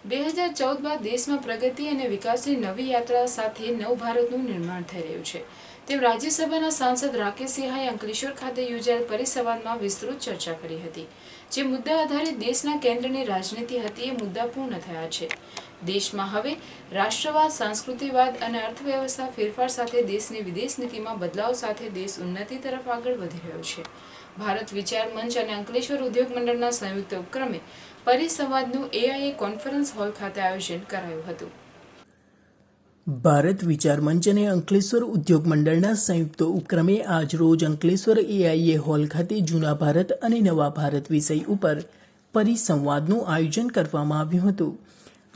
2014 બાદ દેશમાં પ્રગતિ અને વિકાસની નવી યાત્રા સાથે નવ ભારતનું નિર્માણ થઈ રહ્યું છે તેમ રાજ્યસભાના સાંસદ રાકેશ સિંહાએ અંકલેશ્વર ખાતે યોજાયેલ પરિસંવાદમાં વિસ્તૃત ચર્ચા કરી હતી। જે મુદ્દા આધારિત દેશના કેન્દ્રની રાજનીતિ હતી એ મુદ્દા પૂર્ણ થયા છે। દેશમાં હવે રાષ્ટ્રવાદ, સંસ્કૃતિવાદ અને અર્થવ્યવસ્થા ફેરફાર સાથે દેશની વિદેશ નીતિમાં બદલાવ સાથે દેશ ઉન્નતિ તરફ આગળ વધી રહ્યો છે। ભારત વિચાર મંચ અને અંકલેશ્વર ઉદ્યોગ મંડળના સંયુક્ત ઉપક્રમે પરિસંવાદનું એઆઈએ કોન્ફરન્સ હોલ ખાતે આયોજન કરાયું હતું। ભારત વિચાર મંચ અને અંકલેશ્વર ઉદ્યોગ મંડળના સંયુક્ત ઉપક્રમે આજ રોજ અંકલેશ્વર એઆઈએ હોલ ખાતે જૂના ભારત અને નવા ભારત વિષય ઉપર પરિસંવાદનું આયોજન કરવામાં આવ્યું હતું,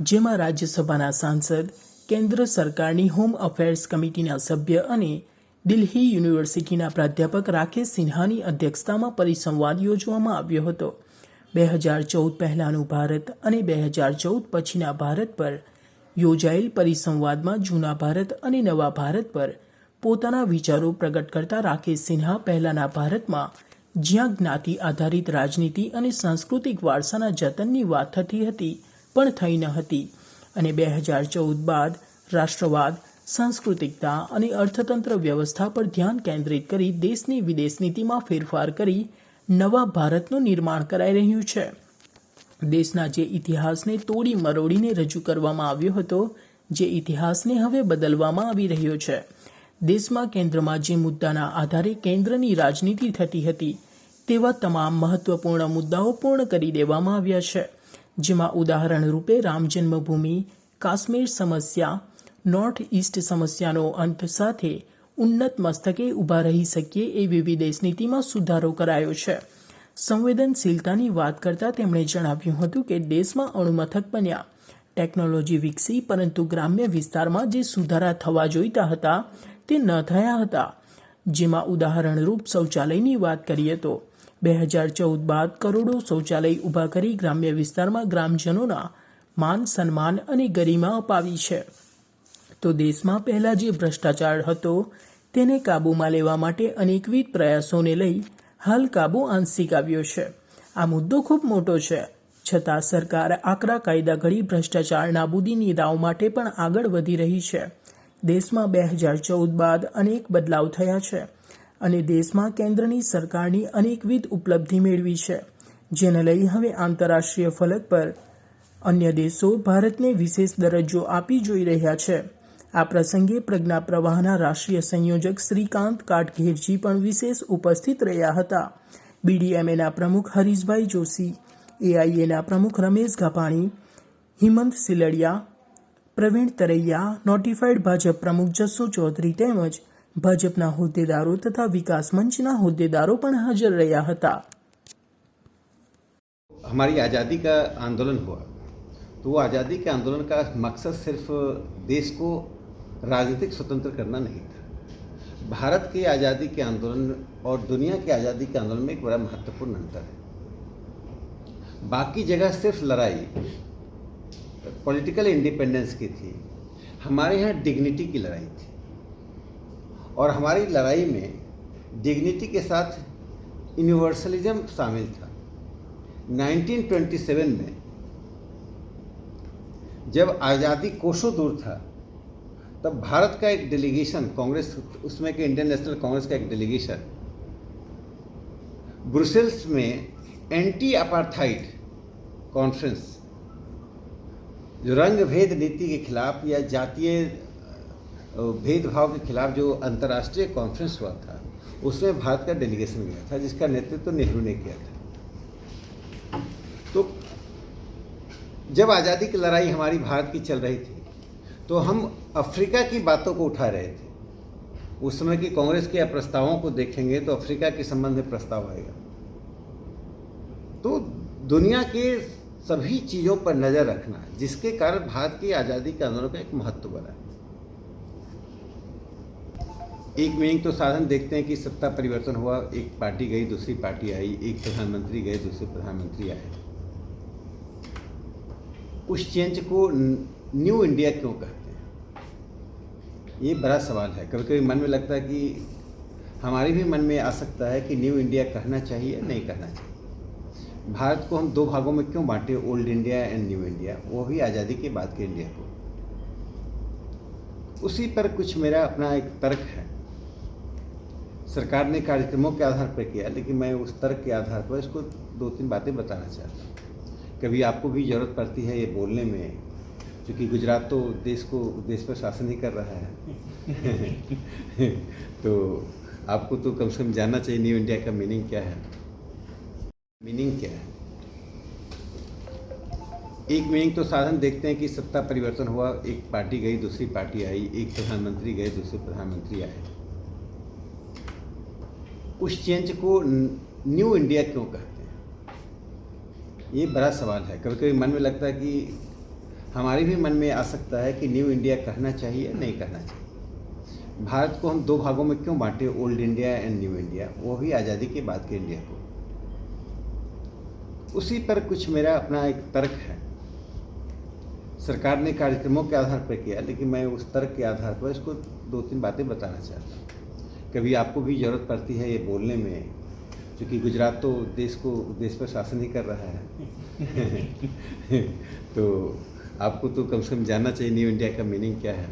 જેમાં રાજ્યસભાના સાંસદ, કેન્દ્ર સરકારની હોમ અફેર્સ કમિટીના સભ્ય અને દિલ્હી યુનિવર્સિટીના પ્રાધ્યાપક રાકેશ સિન્હાની અધ્યક્ષતામાં પરિસંવાદ યોજવામાં આવ્યો હતો। 2014 પહેલાંનું ભારત અને 2014 પછીના ભારત પર યોજાયેલ પરિસંવાદમાં જૂના ભારત અને નવા ભારત પર પોતાના વિચારો પ્રગટ કરતા રાકેશ સિન્હા પહેલાંના ભારતમાં જ્યાં જ્ઞાતિ આધારિત રાજનીતિ અને સાંસ્કૃતિક વારસાના જતનની વાત થતી હતી પણ થઈ ન હતી અને 2014 બાદ રાષ્ટ્રવાદ, સાંસ્કૃતિકતા અને અર્થતંત્ર વ્યવસ્થા પર ધ્યાન કેન્દ્રિત કરી દેશની વિદેશ નીતિમાં ફેરફાર કરી નવા ભારતનું નિર્માણ કરાઈ રહ્યું છે। દેશના જે ઇતિહાસને તોડી મરોડીને રજૂ કરવામાં આવ્યો હતો, જે ઇતિહાસને હવે બદલવામાં આવી રહ્યો છે। દેશમાં કેન્દ્રમાં જે મુદ્દાના આધારે કેન્દ્રની રાજનીતિ થતી હતી તેવા તમામ મહત્વપૂર્ણ મુદ્દાઓ પૂર્ણ કરી દેવામાં આવ્યા છે, જેમાં ઉદાહરણ રૂપે રામ જન્મભૂમિ, કાશ્મીર સમસ્યા, નોર્થ ઇસ્ટ સમસ્યાનો અંત સાથે ઉન્નત મસ્તકે ઊભા રહી શકીએ એવી વિદેશ નીતિમાં સુધારો કરાયો છે। સંવેદનશીલતાની વાત કરતાં તેમણે જણાવ્યું હતું કે દેશમાં અણુમથક બન્યા, ટેકનોલોજી વિકસી, પરંતુ ગ્રામ્ય વિસ્તારમાં જે સુધારા થવા જોઈતા હતા તે ન થયા હતા, જેમાં ઉદાહરણરૂપ શૌચાલયની વાત કરીએ તો 2014 બાદ કરોડો શૌચાલય ઊભા કરી ગ્રામ્ય વિસ્તારમાં ગ્રામજનોના માન સન્માન અને ગરિમા અપાવી છે। તો દેશમાં પહેલાં જે ભ્રષ્ટાચાર હતો તેને કાબૂમાં લેવા માટે અનેકવિધ પ્રયાસોને લઈ હાલ કાબૂ આંશિક આવ્યો છે। આ મુદ્દો ખૂબ મોટો છે, છતાં સરકાર આકરા કાયદા ઘડી ભ્રષ્ટાચાર નાબૂદીની રાહ માટે પણ આગળ વધી રહી છે। દેશમાં 2014 બાદ અનેક બદલાવ થયા છે અને દેશમાં કેન્દ્રની સરકારની અનેકવિધ ઉપલબ્ધિ મેળવી છે, જેને લઈ હવે આંતરરાષ્ટ્રીય ફલક પર અન્ય દેશો ભારતને વિશેષ દરજ્જો આપી જોઈ રહ્યા છે। આ પ્રસંગે પ્રજ્ઞા પ્રવાહના રાષ્ટ્રીય સંયોજક શ્રીકાંત કાટઘેરજી પણ વિશેષ ઉપસ્થિત રહ્યા હતા। બીડીએમએના પ્રમુખ હરીશભાઈ જોશી, એઆઈએના પ્રમુખ રમેશ ગાભાણી, હિમંત સિલડિયા, પ્રવીણ તરૈયા, નોટિફાઈડ ભાજપ પ્રમુખ જસ્સુ ચૌધરી તેમજ ભાજપના હોદ્દેદારો તથા વિકાસ મંચના હોદ્દેદારો પણ હાજર રહ્યા હતા। हमारी आज़ादी का आंदोलन हुआ तो वो आज़ादी के आंदोलन का मकसद सिर्फ देश को राजनीतिक स्वतंत्र करना नहीं था। भारत की आज़ादी के आंदोलन और दुनिया की आज़ादी के आंदोलन में एक बड़ा महत्वपूर्ण अंतर है। बाकी जगह सिर्फ लड़ाई पॉलिटिकल इंडिपेंडेंस की थी, हमारे यहाँ डिग्निटी की लड़ाई थी और हमारी लड़ाई में डिग्निटी के साथ यूनिवर्सलिज्म शामिल था। 1927 में जब आज़ादी कोसों दूर था तब भारत का एक डेलीगेशन, कांग्रेस उसमें के इंडियन नेशनल कांग्रेस का एक डेलीगेशन ब्रुसेल्स में एंटी अपार्थाइड कॉन्फ्रेंस, जो रंग भेद नीति के खिलाफ या जातीय भेदभाव के खिलाफ जो अंतर्राष्ट्रीय कॉन्फ्रेंस हुआ था, उसमें भारत का डेलीगेशन गया था, जिसका नेतृत्व तो नेहरू ने किया था। तो जब आज़ादी की लड़ाई हमारी भारत की चल रही थी तो हम अफ्रीका की बातों को उठा रहे थे। उस समय की कांग्रेस के प्रस्तावों को देखेंगे तो अफ्रीका के संबंध में प्रस्ताव आएगा। तो दुनिया के सभी चीज़ों पर नज़र रखना, जिसके कारण भारत की आज़ादी के आंदोलन का एक महत्व बना। एक मीनिंग तो साधन देखते हैं कि सत्ता परिवर्तन हुआ, एक पार्टी गई, दूसरी पार्टी आई, एक प्रधानमंत्री गए, दूसरे प्रधानमंत्री आए। उस चेंज को न्यू इंडिया क्यों कहते हैं, ये बड़ा सवाल है। कभी कभी मन में लगता है कि हमारे भी मन में आ सकता है कि न्यू इंडिया कहना चाहिए नहीं कहना चाहिए। भारत को हम दो भागों में क्यों बांटे, old India and new India, वो भी आज़ादी के बाद के इंडिया को। उसी पर कुछ मेरा अपना एक तर्क है। सरकार ने कार्यक्रमों के आधार पर किया, लेकिन मैं उस तर्क के आधार पर इसको दो तीन बातें बताना चाहता हूँ। कभी आपको भी ज़रूरत पड़ती है ये बोलने में, क्योंकि गुजरात तो देश पर शासन ही कर रहा है तो आपको तो कम से कम जानना चाहिए न्यू इंडिया का मीनिंग क्या है। मीनिंग क्या है? एक मीनिंग तो साधन देखते हैं कि सत्ता परिवर्तन हुआ, एक पार्टी गई दूसरी पार्टी आई, एक प्रधानमंत्री गए दूसरे प्रधानमंत्री आए। उस चेंज को न्यू इंडिया क्यों कहते हैं, ये बड़ा सवाल है। कभी कभी मन में लगता है कि हमारे भी मन में आ सकता है कि न्यू इंडिया कहना चाहिए नहीं कहना चाहिए। भारत को हम दो भागों में क्यों बांटे, old India and new India, वो भी आज़ादी के बाद के इंडिया को। उसी पर कुछ मेरा अपना एक तर्क है। सरकार ने कार्यक्रमों के आधार पर किया, लेकिन मैं उस तर्क के आधार पर इसको दो तीन बातें बताना चाहता हूँ। कभी आपको भी ज़रूरत पड़ती है ये बोलने में, क्योंकि गुजरात तो देश पर शासन ही कर रहा है तो आपको तो कम से कम जानना चाहिए न्यू इंडिया का मीनिंग क्या है।